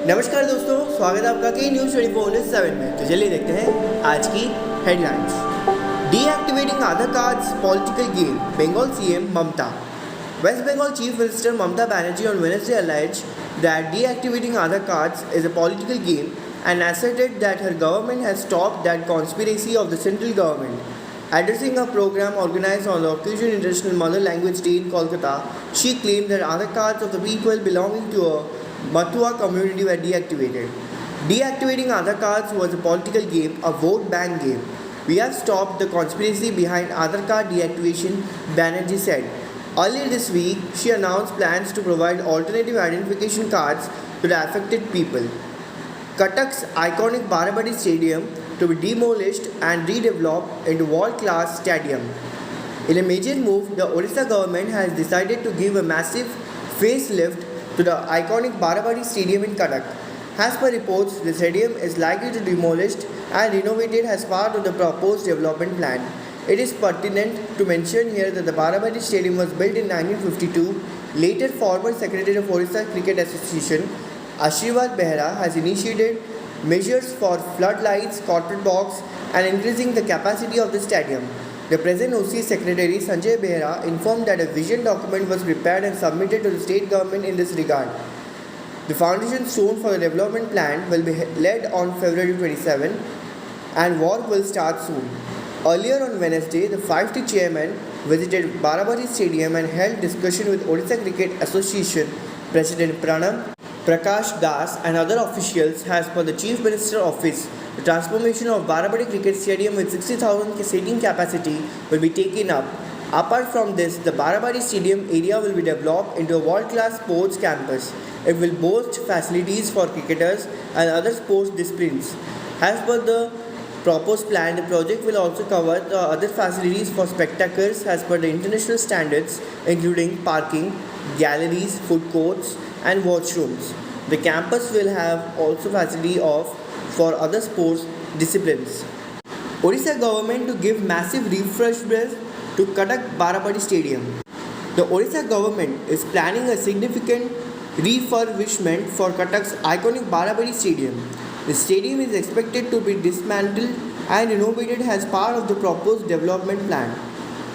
नमस्कार दोस्तों, स्वागत है आपका के न्यूज़ 24/7 में। तो चलिए देखते हैं आज की headlines. Deactivating Aadhaar cards political game, Bengal CM Mamata. West Bengal Chief Minister Mamata Banerjee on Wednesday alleged that deactivating Aadhaar cards is a political game and asserted that her government has stopped that conspiracy of the central government. Addressing a program organized on the occasion International Mother Language Day in Kolkata, she claimed that Aadhaar cards of the people belonging to a Mathua community were deactivated. Deactivating Aadhaar cards was a political game, a vote bank game. We have stopped the conspiracy behind Aadhaar card deactivation, Banerjee said. Earlier this week, she announced plans to provide alternative identification cards to the affected people. Cuttack's iconic Barabadi Stadium to be demolished and redeveloped into world-class stadium. In a major move, the Odisha government has decided to give a massive facelift to the iconic Barabadi Stadium in Cuttack. As per reports, the stadium is likely to be demolished and renovated as part of the proposed development plan. It is pertinent to mention here that the Barabadi Stadium was built in 1952. Later, former Secretary of Odisha Cricket Association Ashirwad Behera has initiated measures for floodlights, corporate box, and increasing the capacity of the stadium. The present OC Secretary Sanjay Behera informed that a vision document was prepared and submitted to the state government in this regard. The foundation stone for the development plan will be laid on February 27 and work will start soon. Earlier on Wednesday, the 5T chairman visited Barabadi Stadium and held discussion with Odisha Cricket Association President Pranam Prakash Das and other officials. As per the Chief Minister's office, the transformation of Barabadi Cricket Stadium with 60,000 seating capacity will be taken up. Apart from this, the Barabadi Stadium area will be developed into a world-class sports campus. It will boast facilities for cricketers and other sports disciplines. As per the proposed plan, the project will also cover the other facilities for spectators as per the international standards, including parking, galleries, food courts, and washrooms. The campus will have also facility for other sports disciplines. Odisha government to give massive refreshment to Cuttack Barabadi Stadium. The Odisha government is planning a significant refurbishment for Cuttack's iconic Barabadi Stadium. The stadium is expected to be dismantled and renovated as part of the proposed development plan.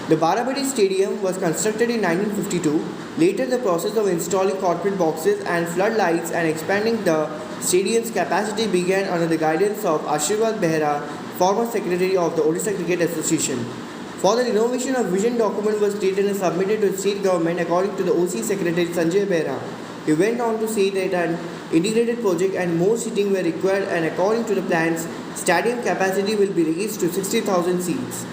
The Barabadi Stadium was constructed in 1952. Later, the process of installing corporate boxes and floodlights and expanding the stadium's capacity began under the guidance of Ashirwad Behera, former secretary of the Odisha Cricket Association. For the renovation, a vision document was created and submitted to the state government according to the OC Secretary Sanjay Behera. He went on to say that an integrated project and more seating were required, and according to the plans, stadium capacity will be raised to 60,000 seats.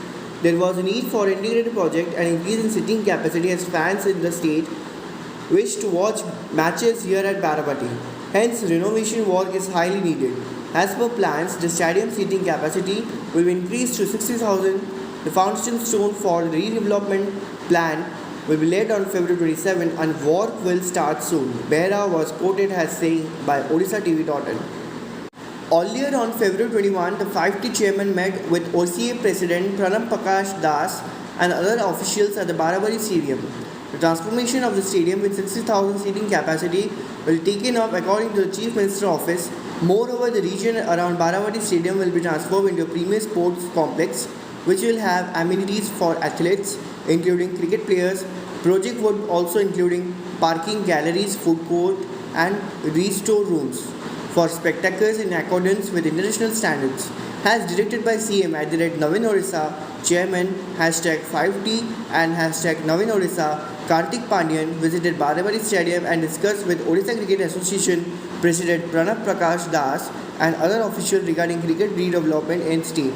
There was a need for an integrated project and increase in seating capacity as fans in the state wish to watch matches here at Barabadi. Hence, renovation work is highly needed. As per plans, the stadium seating capacity will be increased to 60,000. The foundation stone for the redevelopment plan will be laid on February 27 and work will start soon. Behera was quoted as saying by OdishaTV.in. Earlier on February 21, the 5T chairman met with OCA President Pranam Prakash Das and other officials at the Barabadi Stadium. The transformation of the stadium with 60,000 seating capacity will be taken up according to the Chief Minister's office. Moreover, the region around Barabadi Stadium will be transformed into a premier sports complex which will have amenities for athletes including cricket players. Project would also including parking, galleries, food court and restore rooms for spectators in accordance with international standards. As directed by CM @Navin Odisha, Chairman #5T and #Navin Odisha, Kartik Pandyan visited Barabadi Stadium and discussed with Odisha Cricket Association President Pranab Prakash Das and other officials regarding cricket redevelopment in state.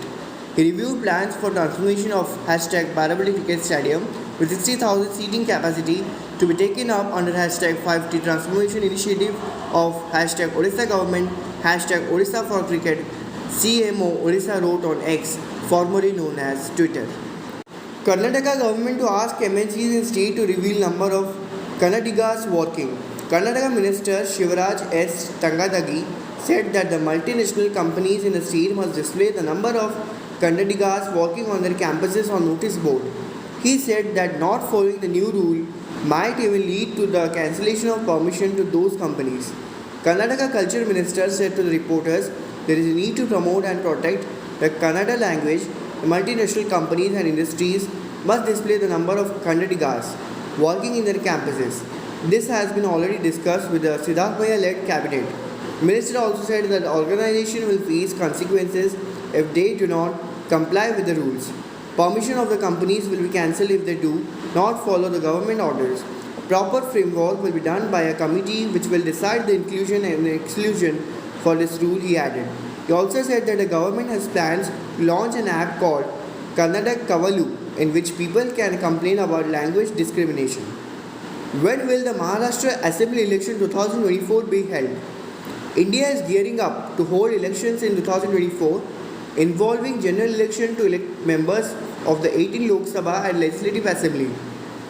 He reviewed plans for transformation of #Barabadi Cricket Stadium with 60,000 seating capacity to be taken up under #5T transformation initiative of #Odisha government, #Odisha for cricket. CMO Odisha wrote on X, formerly known as Twitter. Karnataka government to ask MNCs in state to reveal number of Kannadigas working. Karnataka Minister Shivaraj S. Tangadagi said that the multinational companies in the state must display the number of Kannadigas working on their campuses on notice board. He said that not following the new rule might even lead to the cancellation of permission to those companies. Karnataka Culture Minister said to the reporters there is a need to promote and protect the Kannada language. The multinational companies and industries must display the number of Kannadigas working in their campuses. This has been already discussed with the Siddharthamaya-led cabinet. The minister also said that the organization will face consequences if they do not comply with the rules. Permission of the companies will be cancelled if they do not follow the government orders. A proper framework will be done by a committee which will decide the inclusion and exclusion for this rule, he added. He also said that the government has plans to launch an app called Kannada Kavalu in which people can complain about language discrimination. When will the Maharashtra Assembly election 2024 be held? India is gearing up to hold elections in 2024 involving general election to elect members of the 18 Lok Sabha and Legislative Assembly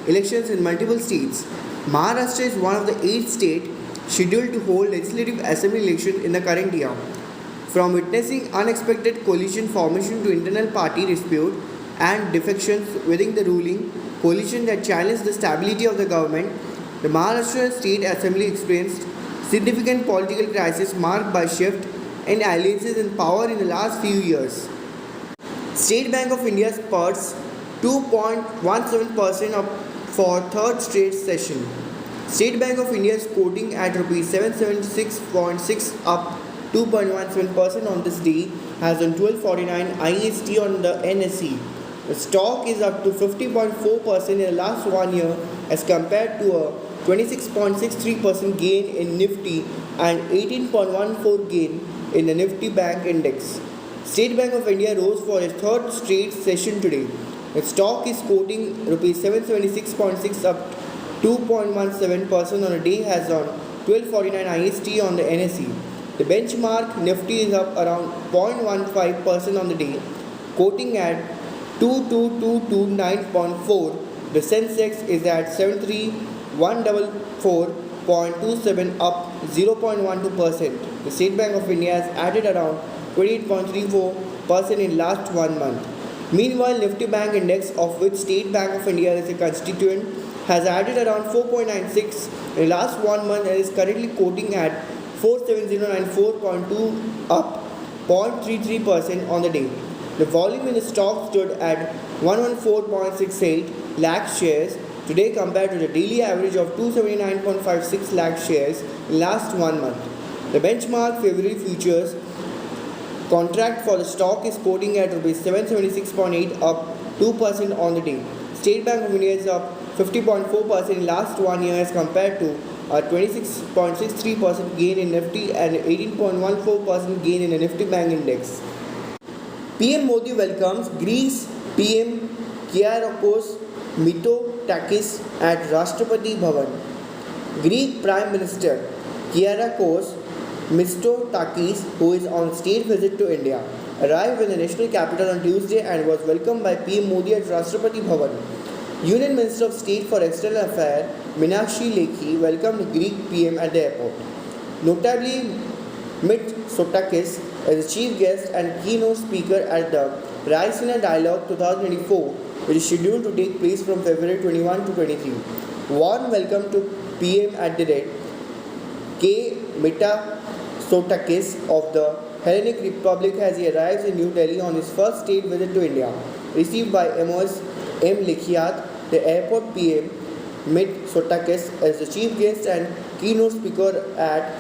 elections in multiple states. Maharashtra is one of the 8 states scheduled to hold Legislative Assembly election in the current year. From witnessing unexpected coalition formation to internal party dispute and defections within the ruling coalition that challenged the stability of the government, the Maharashtra State Assembly experienced significant political crisis marked by shift in alliances in power in the last few years. State Bank of India spurts 2.17% up for third straight session. State Bank of India is quoting at Rs 776.6 up 2.17% on this day as on 12:49 IST on the NSE. The stock is up to 50.4% in the last 1 year as compared to a 26.63% gain in Nifty and 18.14% gain in the Nifty Bank Index. State Bank of India rose for its third straight session today. The stock is quoting Rs 776.6 up 2.17% on a day as on 12:49 IST on the NSE. The benchmark Nifty is up around 0.15% on the day, quoting at 22,229.4. The Sensex is at 73,144.27 up 0.12%. The State Bank of India has added around 28.34% in last 1 month. Meanwhile, Nifty Bank Index, of which State Bank of India is a constituent, has added around 4.96 in the last 1 month and is currently quoting at 47094.2 up 0.33% on the day. The volume in the stock stood at 114.68 lakh shares today compared to the daily average of 279.56 lakh shares in last 1 month. The benchmark February futures contract for the stock is quoting at Rs 776.8 up 2% on the day. State Bank of India is up 50.4% in last 1 year as compared to a 26.63% gain in Nifty and 18.14% gain in the Nifty Bank Index. PM Modi welcomes Greece PM Kyriakos Mitsotakis at Rashtrapati Bhavan. Greek Prime Minister Kyriakos Mitsotakis, who is on state visit to India, arrived in the national capital on Tuesday and was welcomed by PM Modi at Rashtrapati Bhavan. Union Minister of State for External Affairs Meenakshi Lekhi welcomed the Greek PM at the airport. Notably, Mitsotakis is the chief guest and keynote speaker at the Raisina Dialogue 2024, which is scheduled to take place from February 21 to 23. Warm welcome to PM at the rate. K. Mitsotakis of the Hellenic Republic as he arrives in New Delhi on his first state visit to India, received by MOS M. Lekhiat, the airport PM. Mitsotakis as the chief guest and keynote speaker at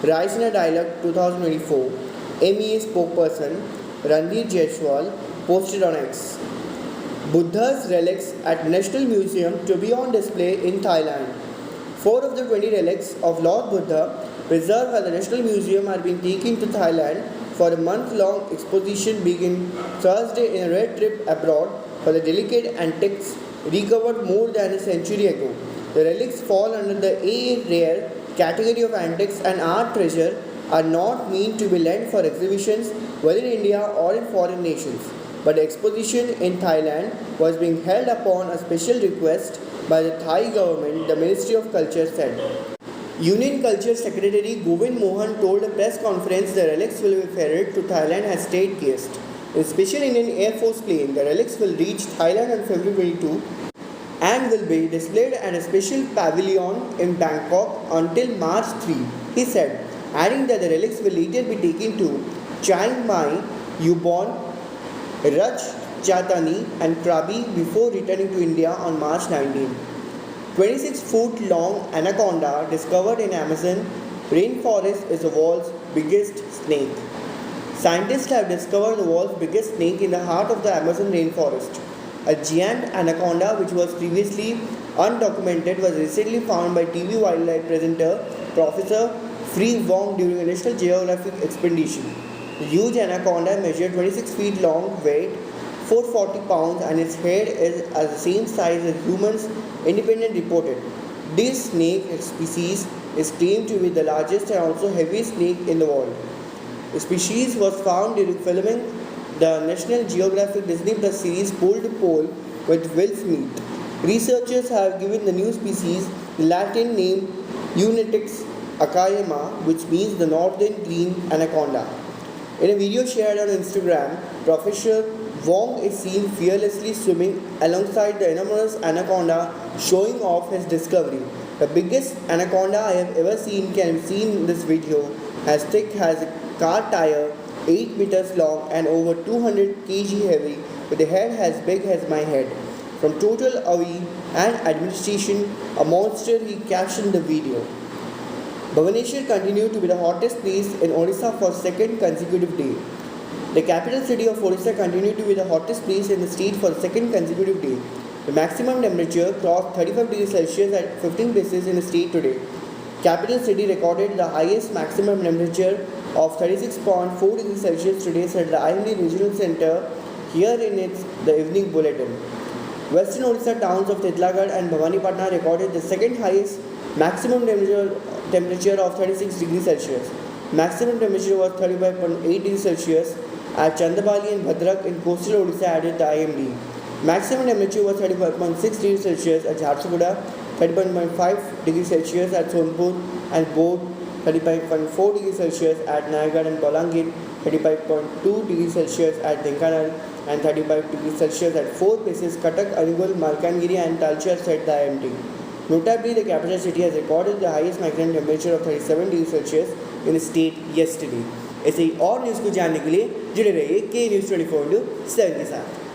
Raisina Dialogue 2024. MEA spokesperson Ranveer Jaiswal posted on X. Buddha's relics at National Museum to be on display in Thailand. 4 of the 20 relics of Lord Buddha preserved at the National Museum are being taken to Thailand for a month-long exposition beginning Thursday in a road trip abroad for the delicate antiques recovered more than a century ago. The relics fall under the A rare category of antiques and art treasure are not meant to be lent for exhibitions within India or in foreign nations. But the exposition in Thailand was being held upon a special request by the Thai government, the Ministry of Culture said. Union Culture Secretary Govind Mohan told a press conference the relics will be ferried to Thailand as state guest. In a special Indian Air Force plane, the relics will reach Thailand on February 22 and will be displayed at a special pavilion in Bangkok until March 3. He said, adding that the relics will later be taken to Chiang Mai, Yubon, Ratchathani and Krabi before returning to India on March 19. 26-foot long anaconda discovered in Amazon rainforest is the world's biggest snake. Scientists have discovered the world's biggest snake in the heart of the Amazon rainforest. A giant anaconda, which was previously undocumented, was recently found by TV wildlife presenter Professor Free Wong during a National Geographic expedition. The huge anaconda measured 26 feet long, weighed 440 pounds, and its head is at the same size as humans, Independent reported. This snake species is claimed to be the largest and also heaviest snake in the world. The species was found during filming the National Geographic Disney Plus series Pole to Pole with Will Smith. Researchers have given the new species the Latin name Unitix acaiama, which means the northern green anaconda. In a video shared on Instagram, Professor Wong is seen fearlessly swimming alongside the enormous anaconda, showing off his discovery. The biggest anaconda I have ever seen can be seen in this video, as thick as a car tire, 8 meters long and over 200 kg heavy, with a head as big as my head. From total awe and administration, a monster, he captioned the video. Bhubaneswar continued to be the hottest place in Odisha for second consecutive day. The capital city of Odisha continued to be the hottest place in the state for the second consecutive day. The maximum temperature crossed 35 degrees Celsius at 15 places in the state today. Capital city recorded the highest maximum temperature of 36.4 degrees Celsius today, said the IMD Regional Center here in the evening bulletin. Western Odisha towns of Titlagarh and Bhawanipatna recorded the second highest maximum temperature of 36 degrees Celsius. Maximum temperature was 35.8 degrees Celsius at Chandabali and Bhadrak in coastal Odisha, added the IMD. Maximum temperature was 35.6 degrees Celsius at Jharsuguda, 35.5 degrees Celsius at Sonpur and Bod, 35.4 degrees Celsius at Nayagarh and Bolangir, 35.2 degrees Celsius at Dhenkanal and 35 degrees Celsius at 4 places Cuttack, Anuggul, Malkangiri and Talcher, said the IMD. Notably, the capital city has recorded the highest maximum temperature of 37 degrees Celsius in the state yesterday. ऐसे ही और news को जानने के लिए जुड़े रहिए के news 24/7 के साथ.